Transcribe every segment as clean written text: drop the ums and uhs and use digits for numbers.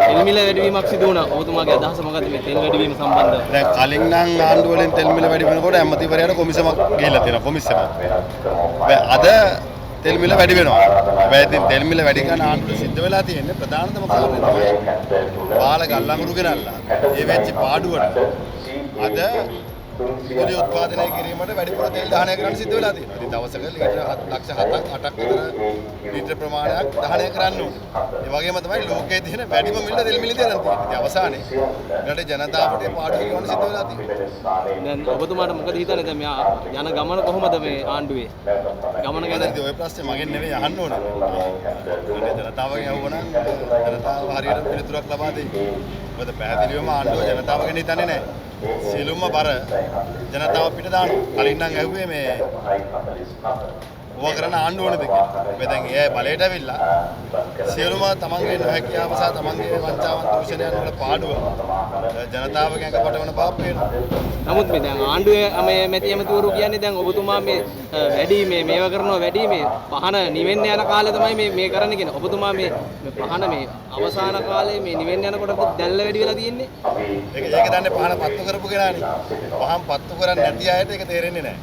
තෙල් මිල වැඩිවීමක් සිදු වුණා. ඔබතුමාගේ අදහස මොකද්ද මේ තෙල් වැඩිවීම සම්බන්ධව? දැන් කලින් නම් ආණ්ඩුව වලින් තෙල් මිල වැඩි වෙනකොට ඇමතිවරයාට කොමිසමක් ගිහිල්ලා තියෙනවා කොමිසමක්. අද තෙල් මිල වැඩි වෙනවා. හැබැයි ඉතින් තෙල් මිල වැඩි කරන ආණ්ඩුව සිද්ධ වෙලා තියෙන්නේ ප්‍රධානතම කාරණේ තමයි බාල ගල්ලංගුරු ගෙනල්ලා ඒ වෙච්ච පාඩුවට අද විදුලි උත්පාදනය කිරීමට වැඩිපුර තෙල් දහනය කරන්න සිද්ධ වෙලා තියෙනවා. ඉතින් දවසක ලීටර 7,8ක් විතර ලීටර ප්‍රමාණයක් දහනය කරන්න ඕනේ. ඒ වගේම තමයි ලෝකයේ තියෙන වැඩිම මිල තෙල් මිල තියෙනවා. ඉතින් අවසානයේ රටේ ජනතාවට පාඩුව ගෙවන්න සිද්ධ වෙලා තියෙනවා. දැන් ඔබතුමාට මොකද හිතන්නේ දැන් මෙයා යන ගමන කොහොමද මේ ආණ්ඩුවේ? ගමන ගැන ඉතින් ඔය ප්‍රශ්නේ මගෙන් නෙවෙයි අහන්න ඕනේ. ජනතාවගෙන් අහුවනම් ජනතාව හරියට පිළිතුරක් ලබා දෙයි. මොකද පැහැදිලිවම ආණ්ඩුව ජනතාව ගැන හිතන්නේ නැහැ. සියලුම බර ජනතාව පිට දානවා. කලින් නම් ඇහුවේ මේ ඕවා කරන ආණ්ඩුව ඕනද කියලා. මේ දැන් ඒ බලයට ඇවිල්ලා සියලුම තමන්ගේ නොහැකියාව සහ තමන්ගේ වංචාවන් දූෂණයන් වල පාඩුව ජනතාවගෙන් අඟපටවන බව පේනවා. නමුත් මේ දැන් ආණ්ඩුවේ මේ මැති ඇමතිවරු කියන්නේ දැන් ඔබතුමා මේ වැඩි මේව කරනවා වැඩි මේ පහන නිවෙන්න යන කාලේ තමයි මේ කරන්න කියන. ඔබතුමා මේ පහන මේ අවසාන කාලේ මේ නිවෙන්න යනකොට දැල්ල වැඩි වෙලා තියෙන්නේ. ඒක දන්නේ පහන පත්තු කරපු කෙනානේ. පහන් පත්තු කරන්නේ නැති අයට ඒක තේරෙන්නේ නැහැ.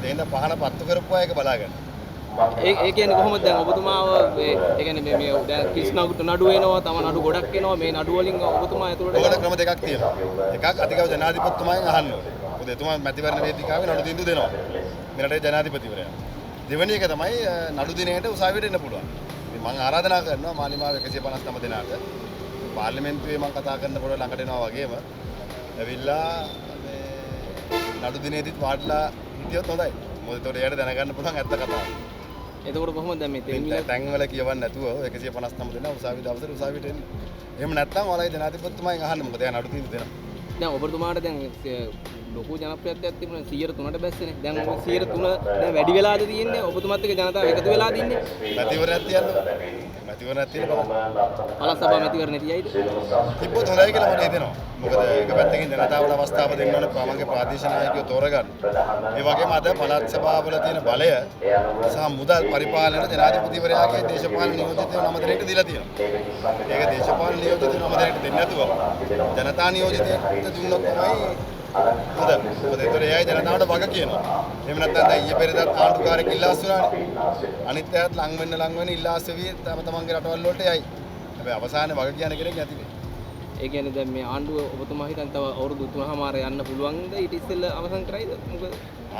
ඒ හින්දා පහන පත්තු කරපු අය ඒක බලාගන්න. ඒ කියන්නේ කොහොමද දැන් ඔබතුමාව ඒ කියන්නේ මේ දැන් කිස්නගුට නඩු වෙනවා තම නඩු ගොඩක් එනවා මේ නඩු වලින් ඔබතුමා ඇතුළට ඔකට ක්‍රම දෙකක් තියෙනවා. එකක් අධිකව ජනාධිපතිතුමාගෙන් අහන්න ඕනේ. මොකද එතුමා මැතිවරණ වේදිකාවේ නඩු තීන්දුව දෙනවා. මේ රටේ ජනාධිපතිවරයා. දෙවෙනි එක තමයි නඩු දිනේට උසාවියට එන්න පුළුවන්. ඉතින් මම ආරාධනා කරනවා මාලිමාව 159 දෙනාට පාර්ලිමේන්තුවේ මම කතා කරනකොට ළඟට එනවා වගේම ඇවිල්ලා මේ නඩු දිනේදීත් වාඩිලා හිටියොත් හොඳයි. මොකද ඒතකොට එයාට දැනගන්න පුළුවන් ඇත්ත කතාව. එතකොට කොහොමද දැන් මේ තෙල් මිල ටැංක් වල කියවන්නේ නැතුව 159 දෙනා උසාවි දවසට උසාවියට එන්න. එහෙම නැත්නම් ඔයාලගේ ජනාධිපතිතුමාගෙන් අහන්න මොකද එයා නඩු තීන්දුව දෙනවා. දැන් ඔබතුමාට දැන් ලොකු ජනප්‍රියත්වයක් තිබුණා 103ට බැස්සනේ. දැන් 103 දැන් වැඩි වෙලාද තියෙන්නේ? ඔබතුමාත් එක්ක ජනතාව එකතු වෙලාද ඉන්නේ? මැතිවරණයක් තියන්න. මැතිවරණයක් තියෙන බව. පළාත් සභා මැතිවරණේ තියයිද? තිබ්බොත් හොඳයි කියලා මට හිතෙනවා. මොකද එක පැත්තකින් ජනතාවට අවස්ථාව දෙන්න ඕනේ ප්‍රාමංගික ප්‍රාදේශීය නායකයෝ තෝරගන්න. ඒ වගේම අද පළාත් සභාවල තියෙන බලය සහ මුදල් පරිපාලනයට ජනාධිපතිවරයාගේ දේශපාලන නියෝජිතයෝ නම දෙනෙක්ට දීලා තියෙනවා. ඒක දේශපාලන නියෝජිතයෝ නම දෙනෙක්ට දෙන්නේ නැතුව ජනතා නියෝජිතයෙක්ට දුන්නොත් තමයි හොඳ. මොකද ඒතර එයයි ජනතාවට වග කියනවා. එහෙම නැත්නම් දැන් ඊයේ පෙරේදත් ආණ්ඩුකාරයෙක් ඉල්ලාස් වුණානේ. අනිත් අයත් ලං වෙන්න ඉල්ලාස් වෙවි තමන්ගේ රටවල් වලට යයි. හැබැයි අවසානයේ වග කියන කෙනෙක් නැති වෙයි. ඒ කියන්නේ දැන් මේ ආණ්ඩුව ඔබතුමා හිතන් තව අවුරුදු 3මාර යන්න පුළුවන්ද ඊට ඉස්සෙල්ලා අවසන් කරයිද? මොකද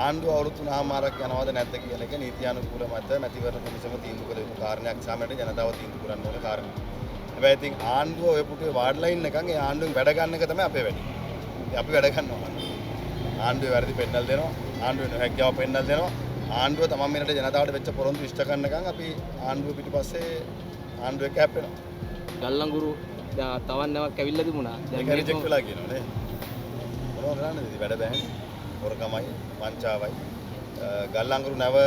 ආණ්ඩුව අවුරුදු 3මාරක් යනවද නැද්ද කියන එක නීතියානුකූල මත මැතිවරණ කොමිසම තීන්දුව කළ යුතු කාරණයක් සාමයට ජනතාව තීන්දුව කරන්න ඕන කාරණයක්. හැබැයි ඉතින් ආණ්ඩුව ඔය පුටුවේ වාඩිලා ඉන්නකන් ඒ ආණ්ඩුවෙන් වැඩ ගන්න එක තමයි අපේ වැඩේ. අපි වැඩ ගන්නවා. ආණ්ඩුවේ වැරදි පෙන්නල් දෙනවා. ආණ්ඩුවේ නොහැකියාව පෙන්නල් දෙනවා. ආණ්ඩුව තමයි මේ රටේ ජනතාවට වෙච්ච පොරොන්දු ඉෂ්ට කරනකන් අපි ආණ්ඩුව පිටිපස්සේ ආණ්ඩුව එක්ක හැප්පෙනවා. ගල්ලංගුරු තවන් නැවක් ඇවිල්ලා තිබුණා. දැන් ඒක රිජෙක්ට් වෙලා කියනවා නේ. මොනවද කරන්නේ ඉතින් වැඩ බෑනේ. හොරකමයි, වංචාවයි. ගල්ලංගුරු නැව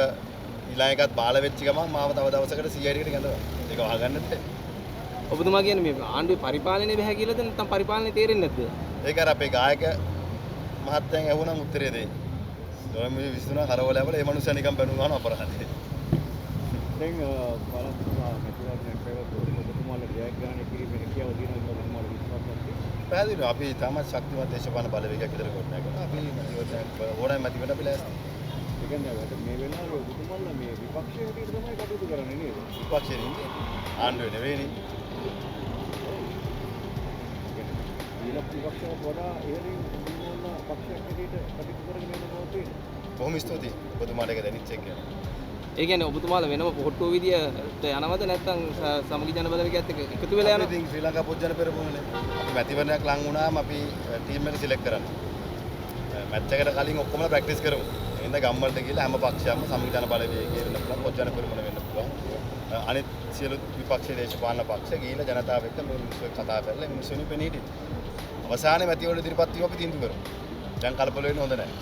ඊළඟ එකත් බාල වෙච්ච ගමන් මාව තව දවසකට CID එකට ගඳවා. ඒක වහගන්න බෑ. ඔබතුමා කියන්නේ මේ ආණ්ඩුවේ පරිපාලනය බෑ කියලාද නැත්නම් පරිපාලනය තේරෙන්නේ නැද්ද? ඒක අර අපේ ගායක මහත්තයන් ඇහුණම් උත්තරේ දෙයි. ඔය මේ 23 කරවල යවල ඒ මනුස්සයා නිකන් බැනුම් ගන්න අපරාධේ. දැන් බලන්න මෙතුමාට පෙරවතුන ඔබතුමාලා ජයග්‍රහණය කිරීමේ හැකියාව දිනන ඔබතුමාලා විශ්වාසයක් තියෙනවා. පැහැදිලිව අපි තාමත් ශක්තිමත් දේශපාලන බලවේගයක් විතර ගොඩනගා ගන්නවා. අපි ඕනෑම මැතිවරණ අපි ලෑස්ති. ඒ කියන්නේ මේ වෙලාවේ ඔබතුමාලා මේ විපක්ෂයේ විදිහට තමයි කටයුතු කරන්නේ නේද? විපක්ෂයේ ඉන්නේ ආණ්ඩුවේ නෙවෙයිනේ. විපක්ෂව වඩා ඉහළින් ඉන්න පක්ෂයක් විදිහට කටයුතු කරගෙන යන බව තියෙනවා. බොහොම ස්තුතියි. ඔබතුමාට ඒක දැනෙච්ච එක ගැන. ඒ කියන්නේ ඔබතුමාලා වෙනම පොහොට්ටුව විදියට යනවද නැත්නම් සමගි ජන බලවේගයත් එක්ක එකතු වෙලා යනවද? ඉතින් ශ්‍රී ලංකා පොත් ජන පෙරමුණනේ. අපි මැතිවරණයක් ලඟ වුණාම අපි ටීම් එක සිලෙක්ට් කරන්නේ. මැච් එකට කලින් ඔක්කොම ප්‍රැක්ටිස් කරමු. එහෙනම් ගම් වලට ගිහලා හැම පක්ෂයක්ම සමගි ජන බලවේගය වෙන්න පුළුවන්, පොත් ජන පෙරමුණ වෙන්න පුළුවන්. අනිත් සියලු විපක්ෂීය දේශපාලන පක්ෂ ගිහලා ජනතාව එක්ක මේ මිනිස්සු කතා කරලා මිනිස්සුනි පෙනී හිටින්. අවසානයේ මැතිවරණ ඉදිරිපත් වීම අපි තීන්දුව කරමු. දැන් කලබල වෙන්න හොඳ නැහැ.